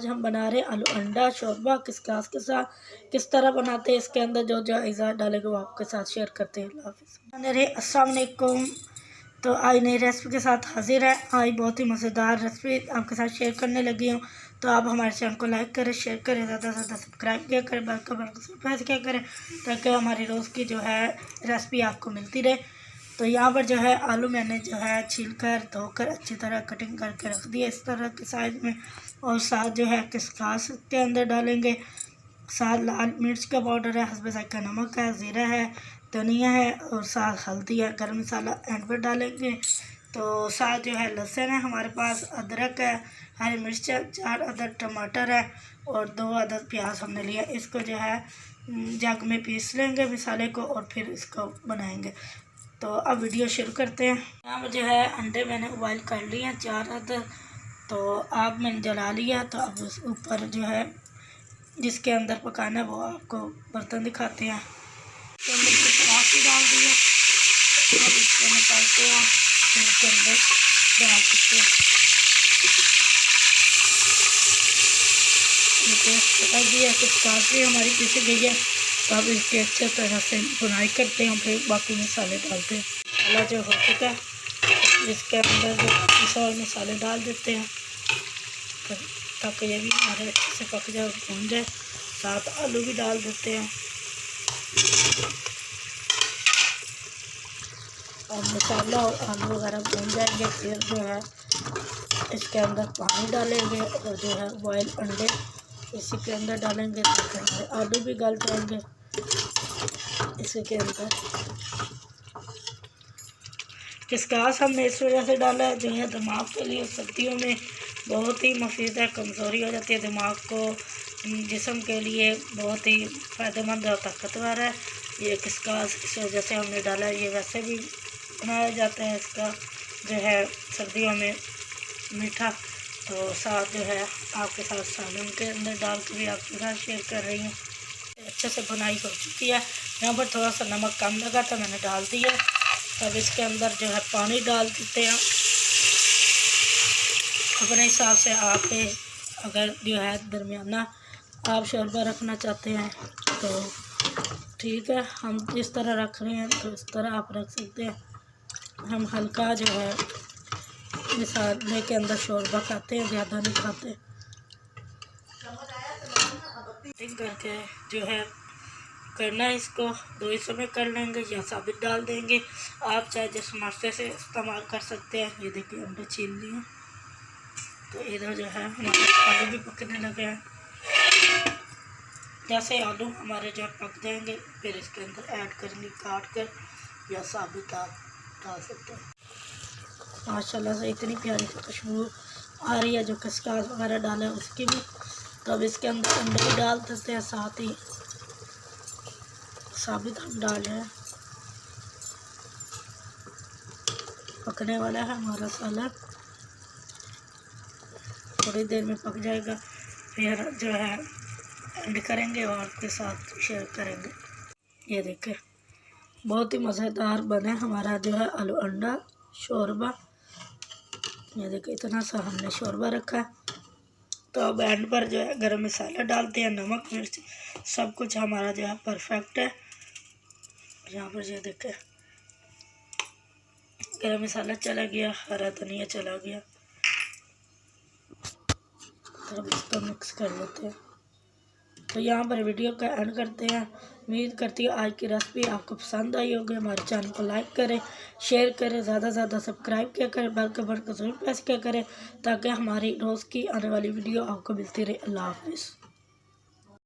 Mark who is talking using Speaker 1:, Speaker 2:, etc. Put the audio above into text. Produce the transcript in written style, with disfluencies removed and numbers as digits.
Speaker 1: आज हम बना रहे हैं आलू अंडा शोरबा किसकास के साथ। किस तरह बनाते हैं, इसके अंदर जो जो अज़ा डालेंगे वो आपके साथ शेयर करते हैं। अस्सलाम वालेकुम। तो आज नई रेसिपी के साथ हाजिर है। आज बहुत ही मज़ेदार रेसिपी आपके साथ शेयर करने लगी हूँ। तो आप हमारे चैनल को लाइक करें, शेयर करें, ज़्यादा से ज़्यादा सब्सक्राइब किया करें, बेल का बटन प्रेस किया करें ताकि हमारी रोज़ की जो है रेसिपी आपको मिलती रहे। तो यहाँ पर जो है आलू मैंने जो है छीलकर धोकर अच्छी तरह कटिंग करके रख दिया इस तरह के साइज़ में। और साथ जो है किसकास के अंदर डालेंगे, साथ लाल मिर्च का पाउडर है, हस्बे ज़ायक़ा नमक है, ज़ीरा है, धनिया है और साथ हल्दी है, गरम मसाला एंड पर डालेंगे। तो साथ जो है लहसुन है हमारे पास, अदरक है, हरी मिर्च है, 4 अदद टमाटर है और 2 अदद प्याज हमने लिया। इसको जो है जग में पीस लेंगे मसाले को और फिर इसको बनाएंगे। तो अब वीडियो शुरू करते हैं। यहाँ पर जो है अंडे मैंने बॉयल कर लिए हैं 4 अदद। तो आग मैंने जला लिया। तो अब उस ऊपर जो है जिसके अंदर पकाना है वो आपको बर्तन दिखाते हैं। तो अंदर छाछ भी डाल दिया। अब इसको निकालते हैं, फिर इसके अंदर डाल सकते हैं। पका दिया, किसकास भी हमारी पीसी गई है। तो अब इसके अच्छे तरह से बुनाई करते हैं, फिर बाकी मसाले डालते हैं। मसाला जो हो चुका है इसके अंदर जो पिसा हुआ मसाले डाल देते हैं ताकि ये भी हमारे अच्छे से पक जाए और भून जाए। साथ आलू भी डाल देते हैं और मसाला और आलू वगैरह भून जाएंगे। फिर जो है इसके अंदर पानी डालेंगे और जो है बॉयल अंडे इसी के अंदर डालेंगे ताकि हमारे आलू भी गल जाएंगे इसी के अंदर। किसकास हमने इस वजह से डाला है, जो है दिमाग के लिए सर्दियों में बहुत ही मुफीद है, कमज़ोरी हो जाती है दिमाग को, जिस्म के लिए बहुत ही फ़ायदेमंद और ताकतवर है ये किसकास। इस वजह से हमने डाला है। ये वैसे भी बनाया जाता है इसका जो है सर्दियों में मीठा। तो साथ जो है आपके साथ सालन के अंदर डाल के भी आपके साथ शेयर कर रही हूँ। अच्छे से बुनाई हो चुकी है। यहाँ पर थोड़ा सा नमक कम लगा तो मैंने डाल दिया। अब इसके अंदर जो है पानी डाल देते हैं अपने हिसाब से। आप अगर जो है दरमियाना आप शोरबा रखना चाहते हैं तो ठीक है, हम जिस तरह रख रहे हैं तो इस तरह आप रख सकते हैं। हम हल्का जो है मसाले के अंदर शोरबा खाते हैं, ज़्यादा नहीं खाते। करके जो है करना है इसको 2 हिस्सों में कर लेंगे या साबित डाल देंगे। आप चाहे जिस मरते से इस्तेमाल कर सकते हैं। ये देखिए अंडे छील लिए। तो इधर जो है हमारे आलू भी पकने लगे हैं। जैसे आलू हमारे जो पक जाएंगे फिर इसके अंदर ऐड करेंगे काट कर या साबित आप डाल सकते हैं। माशाल्लाह से इतनी प्यारी सी खुशबू आ रही है जो किसकास वगैरह डाला है उसकी भी। तो अब इसके अंदर अंडे भी डाल देते हैं, साथ ही साबित हम डाल रहे हैं। पकने वाला है हमारा सालन, थोड़ी देर में पक जाएगा। फिर जो है एंड करेंगे और आपके साथ शेयर करेंगे। ये देखें बहुत ही मज़ेदार बने हमारा जो है आलू अंडा शोरबा। ये देखिए इतना सा हमने शोरबा रखा है। तो अब एंड पर जो है गरम मसाला डालते हैं, नमक मिर्च सब कुछ हमारा जो है परफेक्ट है। यहाँ पर जो देखें गरम मसाला चला गया, हरा धनिया चला गया। तो अब इसको मिक्स कर लेते हैं। तो यहाँ पर वीडियो का एंड करते हैं। उम्मीद करती है आज की रेसिपी आपको पसंद आई होगी। हमारे चैनल को लाइक करें, शेयर करें, ज़्यादा से ज़्यादा सब्सक्राइब किया करें, बेल के बटन को ज़रूर प्रेस किया करें ताकि हमारी रोज़ की आने वाली वीडियो आपको मिलती रहे। अल्लाह हाफ़िज़।